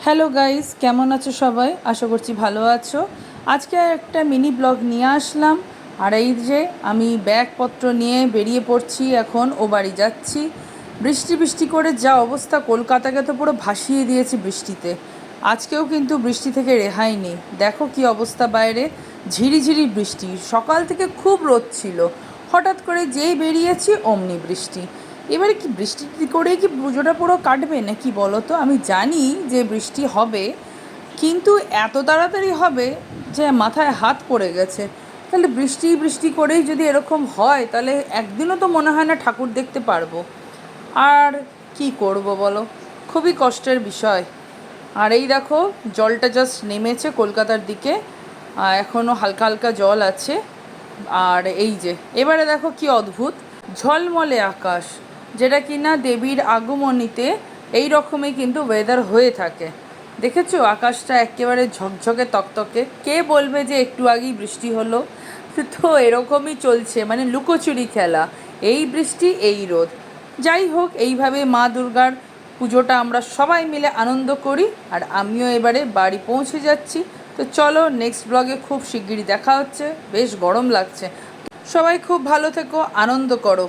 Hello guys, কেমন আছো সবাই? আশা করছি ভালো আছো। আজকে একটা মিনি ব্লগ নিয়ে আসলাম। আর এই যে আমি ব্যাগপত্র নিয়ে বেরিয়ে পড়ছি, এখন ও বাড়ি যাচ্ছি। বৃষ্টি বৃষ্টি করে যা অবস্থা, কলকাতাকে তো পুরো ভাসিয়ে দিয়েছে বৃষ্টিতে। আজকেও কিন্তু বৃষ্টি থেকে রেহাই নেই। দেখো কি অবস্থা বাইরে, ঝিরিঝিরি বৃষ্টি। সকাল থেকে খুব রোদ ছিল, হঠাৎ করে যেই বেরিয়েছি অমনি বৃষ্টি। এবারে কি বৃষ্টি করেই কি পুজোটা পুরো কাটবে নাকি বলো তো? আমি জানি যে বৃষ্টি হবে, কিন্তু এত তাড়াতাড়ি হবে যে মাথায় হাত পড়ে গেছে। তাহলে বৃষ্টি বৃষ্টি করেই যদি এরকম হয়, তাহলে একদিনও তো মনে হয় না ঠাকুর দেখতে পারবো। আর কি করব বলো, খুবই কষ্টের বিষয়। আর এই দেখো, জলটা জাস্ট নেমেছে কলকাতার দিকে, এখনও হালকা হালকা জল আছে। আর এই যে এবারে দেখো কি অদ্ভুত ঝলমলে আকাশ, যেটা কিনা দেবীর আগমনীতে এই রকমই কিন্তু ওয়েদার হয়ে থাকে। দেখেছো আকাশটা একেবারে ঝকঝকে তকতকে। কে বলবে যে একটু আগেই বৃষ্টি হলো? তো এরকমই চলছে, মানে লুকোচুরি খেলা, এই বৃষ্টি এই রোদ। যাই হোক, এইভাবে মা দুর্গার পুজোটা আমরা সবাই মিলে আনন্দ করি। আর আমিও এবারে বাড়ি পৌঁছে যাচ্ছি। তো চলো, নেক্সট ব্লগে খুব শিগগিরই দেখা হচ্ছে। বেশ গরম লাগছে। সবাই খুব ভালো থেকো, আনন্দ করো।